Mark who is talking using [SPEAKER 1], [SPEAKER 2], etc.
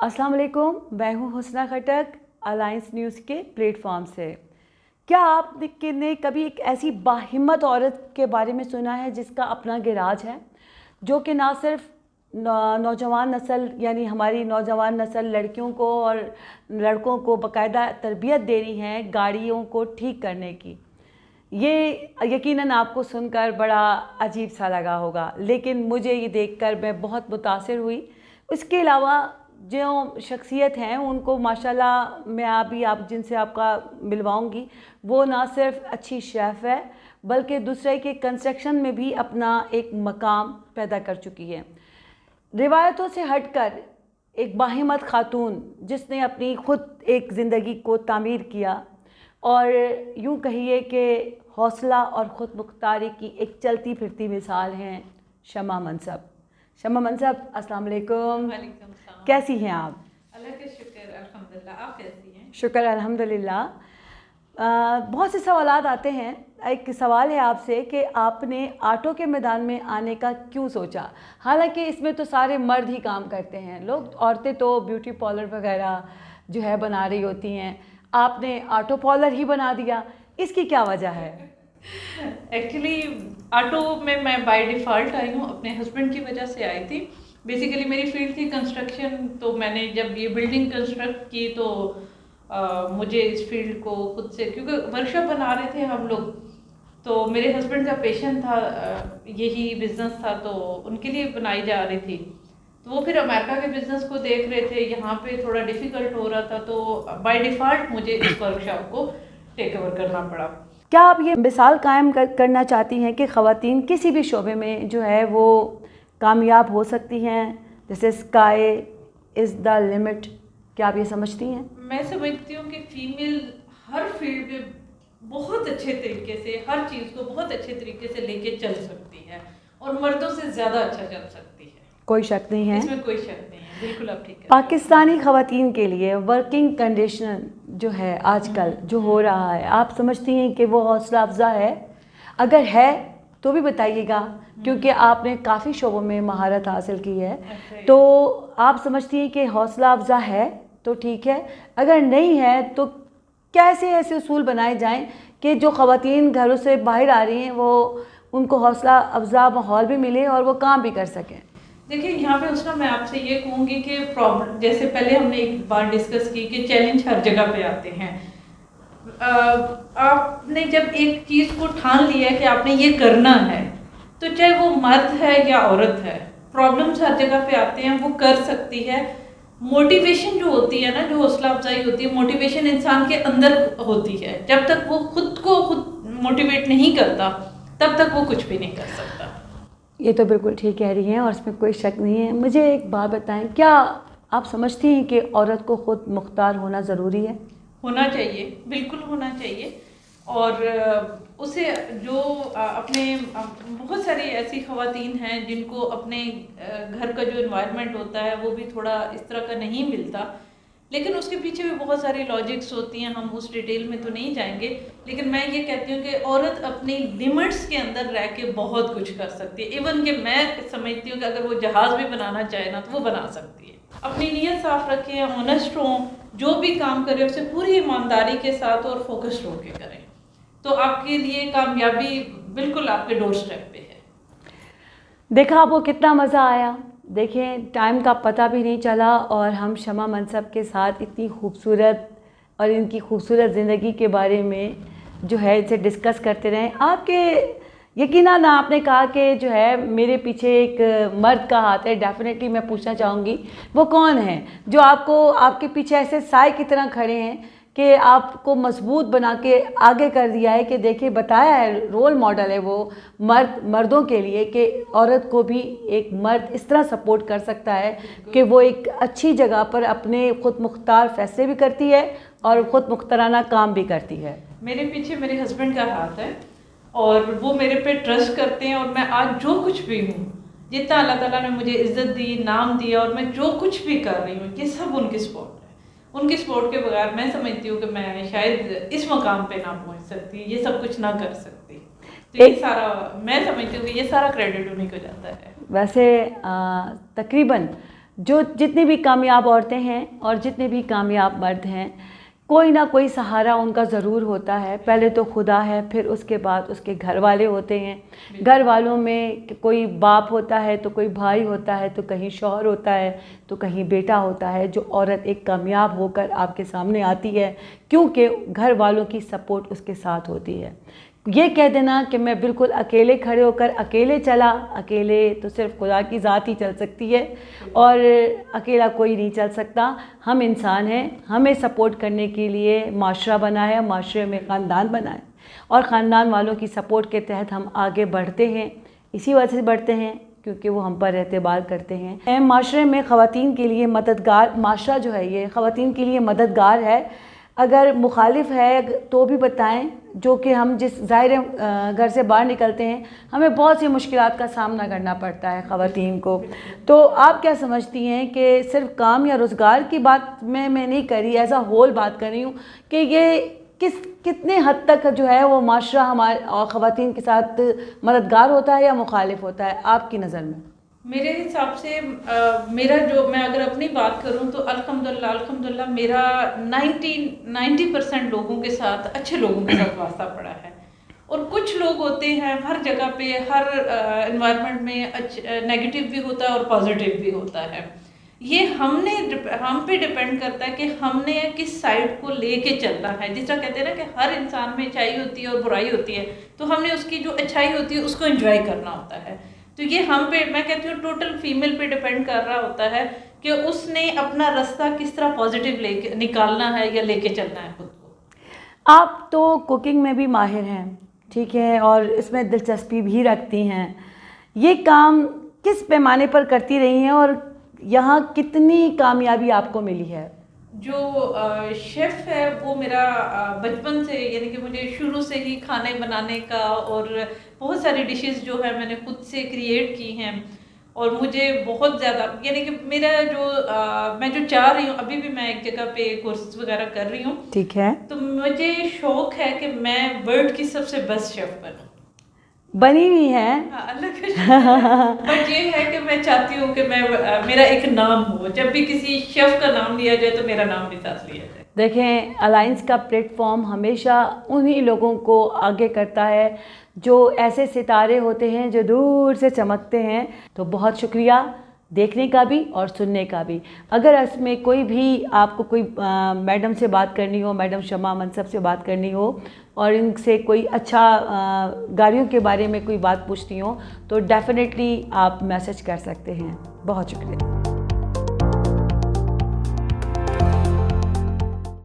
[SPEAKER 1] अस्सलाम वालेकुम, मैं हूँ हुस्ना खटक अलायंस न्यूज़ के प्लेटफॉर्म से। क्या आपने कभी एक ऐसी बाहिम्मत औरत के बारे में सुना है जिसका अपना गैराज है, जो कि ना सिर्फ नौजवान नस्ल यानी हमारी नौजवान नस्ल लड़कियों को और लड़कों को बाकायदा तरबियत दे रही हैं गाड़ियों को ठीक करने की। ये यकीनन आपको सुनकर बड़ा अजीब सा लगा होगा, लेकिन मुझे ये देखकर मैं बहुत मुतासिर हुई। इसके अलावा जो शख्सियत हैं उनको माशाल्लाह मैं आप जिनसे आपका मिलवाऊंगी, वो ना सिर्फ अच्छी शेफ़ है बल्कि दूसरे के कंस्ट्रक्शन में भी अपना एक मकाम पैदा कर चुकी है। रिवायतों से हटकर एक बाहिम्मत खातून जिसने अपनी ख़ुद एक ज़िंदगी को तामीर किया और यूँ कहिए कि हौसला और ख़ुद मुख्तारी की एक चलती फिरती मिसाल हैं शमा मनसब। शमा मनसब, अस्सलाम वालेकुम।
[SPEAKER 2] वालेकुम सलाम।
[SPEAKER 1] कैसी हैं आप?
[SPEAKER 2] अल्लाह का शुक्र, अल्हम्दुलिल्लाह। आप कैसी हैं?
[SPEAKER 1] शुक्र अल्हम्दुलिल्लाह। बहुत से सवालात आते हैं। एक सवाल है आपसे कि आपने आटो के मैदान में आने का क्यों सोचा? हालांकि इसमें तो सारे मर्द ही काम करते हैं, लोग औरतें तो ब्यूटी पार्लर वगैरह जो है बना रही होती हैं, आपने आटो पार्लर ही बना दिया, इसकी क्या वजह है?
[SPEAKER 2] एक्चुअली ऑटो में मैं बाय डिफ़ॉल्ट आई हूँ, अपने हस्बैंड की वजह से आई थी। बेसिकली मेरी फील्ड थी कंस्ट्रक्शन, तो मैंने जब ये बिल्डिंग कंस्ट्रक्ट की तो मुझे इस फील्ड को खुद से, क्योंकि वर्कशॉप बना रहे थे हम लोग, तो मेरे हस्बैंड का पैशन था, यही बिज़नेस था, तो उनके लिए बनाई जा रही थी। तो वो फिर अमेरिका के बिज़नेस को देख रहे थे, यहाँ पे थोड़ा डिफ़िकल्ट हो रहा था, तो बाय डिफ़ॉल्ट मुझे इस वर्कशॉप को टेक ओवर करना पड़ा।
[SPEAKER 1] क्या आप ये मिसाल कायम करना चाहती हैं कि ख़वातीन किसी भी शोबे में जो है वो कामयाब हो सकती हैं, जैसे स्काई इज़ द लिमिट? क्या आप ये समझती हैं?
[SPEAKER 2] मैं समझती हूँ कि फीमेल हर फील्ड में बहुत अच्छे तरीके से हर चीज़ को बहुत अच्छे तरीके से लेके चल सकती है और मर्दों से ज़्यादा अच्छा चल सकती है।
[SPEAKER 1] कोई शक नहीं है,
[SPEAKER 2] इसमें कोई शक नहीं है, बिल्कुल आप ठीक है।
[SPEAKER 1] पाकिस्तानी ख़वातीन के लिए वर्किंग कंडीशन जो है आजकल जो हो रहा है, आप समझती हैं कि वो हौसला अफजा है? अगर है तो भी बताइएगा, क्योंकि आपने काफ़ी शोबों में महारत हासिल की है, तो आप समझती हैं कि हौसला अफजा है तो ठीक है, अगर नहीं है तो कैसे ऐसे उसूल बनाए जाएं कि जो ख़वातीन घरों से बाहर आ रही हैं वो उनको हौसला अफजा माहौल भी मिले और वो काम भी कर सकें?
[SPEAKER 2] देखिए, यहाँ पे उसका मैं आपसे ये कहूँगी कि प्रॉब्लम, जैसे पहले हमने एक बार डिस्कस की कि चैलेंज हर जगह पे आते हैं। आपने जब एक चीज़ को ठान लिया है कि आपने ये करना है, तो चाहे वो मर्द है या औरत है, प्रॉब्लम्स हर जगह पे आते हैं, वो कर सकती है। मोटिवेशन जो होती है ना, जो हौसला अफजाई होती है, मोटिवेशन इंसान के अंदर होती है। जब तक वो खुद को खुद मोटिवेट नहीं करता तब तक वो कुछ भी नहीं कर सकता।
[SPEAKER 1] ये तो बिल्कुल ठीक कह रही हैं और इसमें कोई शक नहीं है। मुझे एक बात बताएं, क्या आप समझती हैं कि औरत को खुद मुख्तार होना ज़रूरी है?
[SPEAKER 2] होना चाहिए, बिल्कुल होना चाहिए। और उसे जो अपने बहुत सारी ऐसी ख़वातीन हैं जिनको अपने घर का जो इन्वायरमेंट होता है वो भी थोड़ा इस तरह का नहीं मिलता, लेकिन उसके पीछे भी बहुत सारी लॉजिक्स होती हैं, हम उस डिटेल में तो नहीं जाएंगे। लेकिन मैं ये कहती हूँ कि औरत अपनी लिमिट्स के अंदर रह के बहुत कुछ कर सकती है। इवन कि मैं समझती हूँ कि अगर वो जहाज़ भी बनाना चाहे ना तो वो बना सकती है। अपनी नीयत साफ़ रखें, ऑनेस्ट हों, जो भी काम करें उसे पूरी ईमानदारी के साथ और फोकस्ड होकर करें, तो आपके लिए कामयाबी बिल्कुल आपके डोर स्टेप पे है।
[SPEAKER 1] देखा आपको कितना मज़ा आया? देखें, टाइम का पता भी नहीं चला और हम शमा मनसब के साथ इतनी खूबसूरत और इनकी खूबसूरत ज़िंदगी के बारे में जो है इसे डिस्कस करते रहें। आपके यकीनन आपने कहा कि जो है मेरे पीछे एक मर्द का हाथ है, डेफिनेटली मैं पूछना चाहूँगी वो कौन है जो आपको आपके पीछे ऐसे साए की तरह खड़े हैं कि आपको मजबूत बना के आगे कर दिया है कि देखिए बताया है, रोल मॉडल है वो मर्दों के लिए कि औरत को भी एक मर्द इस तरह सपोर्ट कर सकता है कि वो एक अच्छी जगह पर अपने ख़ुद मुख्तार फैसले भी करती है और ख़ुद मुख्तराना काम भी करती है।
[SPEAKER 2] मेरे पीछे मेरे हस्बैंड का हाथ है और वो मेरे पे ट्रस्ट करते हैं, और मैं आज जो कुछ भी हूँ, जितना अल्लाह ताला ने मुझे इज़्ज़त दी, नाम दिया, और मैं जो कुछ भी कर रही हूँ, ये सब उनकी सपोर्ट है। उनकी सपोर्ट के बगैर मैं समझती हूँ कि मैं शायद इस मकाम पे ना पहुँच सकती, ये सब कुछ ना कर सकती। तो ये सारा मैं समझती हूँ कि ये सारा क्रेडिट उन्हीं को जाता है।
[SPEAKER 1] वैसे तकरीबन जो जितनी भी कामयाब औरतें हैं और जितने भी कामयाब मर्द हैं, कोई ना कोई सहारा उनका ज़रूर होता है। पहले तो खुदा है, फिर उसके बाद उसके घर वाले होते हैं। घर वालों में कोई बाप होता है, तो कोई भाई होता है, तो कहीं शौहर होता है, तो कहीं बेटा होता है। जो औरत एक कामयाब होकर आपके सामने आती है, क्योंकि घर वालों की सपोर्ट उसके साथ होती है। ये कह देना कि मैं बिल्कुल अकेले खड़े होकर अकेले चला, अकेले तो सिर्फ खुदा की ज़ात ही चल सकती है और अकेला कोई नहीं चल सकता। हम इंसान हैं, हमें सपोर्ट करने के लिए माशरा बना है, माशरे में ख़ानदान बना है और ख़ानदान वालों की सपोर्ट के तहत हम आगे बढ़ते हैं। इसी वजह से बढ़ते हैं क्योंकि वो हम पर एतबार करते हैं। माशरे में ख़वातीन के लिए मददगार, माशरा जो है ये ख़वातीन के लिए मददगार है। अगर मुखालिफ है तो भी बताएं, जो कि हम जिस ज़ाहिर घर से बाहर निकलते हैं हमें बहुत सी मुश्किलात का सामना करना पड़ता है ख़वातीन को। तो आप क्या समझती हैं कि सिर्फ काम या रोज़गार की बात मैं नहीं कर रही, एज़ अ होल बात कर रही हूँ कि ये कितने हद तक जो है वो माशरा हमारे और ख़वातीन के साथ मददगार होता है या मुखालिफ होता है आपकी नज़र में?
[SPEAKER 2] मेरे हिसाब से मेरा जो, मैं अगर अपनी बात करूं तो अल्हम्दुलिल्लाह मेरा 90% लोगों के साथ, अच्छे लोगों के साथ वास्ता पड़ा है। और कुछ लोग होते हैं हर जगह पे, हर एनवायरनमेंट में नेगेटिव भी होता है और पॉजिटिव भी होता है। ये हम पे डिपेंड करता है कि हमने किस साइड को लेके चलना है। जिस तरह कहते हैं ना कि हर इंसान में अच्छाई होती है और बुराई होती है, तो हमने उसकी जो अच्छाई होती है उसको एंजॉय करना होता है। तो ये हम पे, मैं कहती हूँ टोटल फीमेल पे डिपेंड कर रहा होता है कि उसने अपना रास्ता किस तरह पॉजिटिव लेके निकालना है या लेके चलना है खुद को।
[SPEAKER 1] आप तो कुकिंग में भी माहिर हैं, ठीक है, और इसमें दिलचस्पी भी रखती हैं। ये काम किस पैमाने पर करती रही हैं और यहाँ कितनी कामयाबी आपको मिली है?
[SPEAKER 2] जो शेफ़ है वो मेरा बचपन से, यानी कि मुझे शुरू से ही खाने बनाने का, और बहुत सारी डिशेस जो है मैंने खुद से क्रिएट की हैं। और मुझे बहुत ज़्यादा, यानी कि मेरा जो मैं जो चाह रही हूँ, अभी भी मैं एक जगह पे कोर्सेज वगैरह कर रही हूँ,
[SPEAKER 1] ठीक है,
[SPEAKER 2] तो मुझे शौक़ है कि मैं वर्ल्ड की सबसे बेस्ट शेफ़ बनूँ।
[SPEAKER 1] बनी हुई है।
[SPEAKER 2] हाँ, बट ये है कि मैं चाहती हूँ कि मैं मेरा एक नाम हो, जब भी किसी शेफ़ का नाम लिया जाए तो मेरा नाम भी साथ लिया जाए।
[SPEAKER 1] देखें, अलायंस का प्लेटफॉर्म हमेशा उन्हीं लोगों को आगे करता है जो ऐसे सितारे होते हैं जो दूर से चमकते हैं। तो बहुत शुक्रिया देखने का भी और सुनने का भी। अगर इसमें कोई भी आपको कोई मैडम से बात करनी हो, मैडम शमा मनसब से बात करनी हो और इनसे कोई अच्छा गाड़ियों के बारे में कोई बात पूछनी हो, तो डेफिनेटली आप मैसेज कर सकते हैं। बहुत शुक्रिया।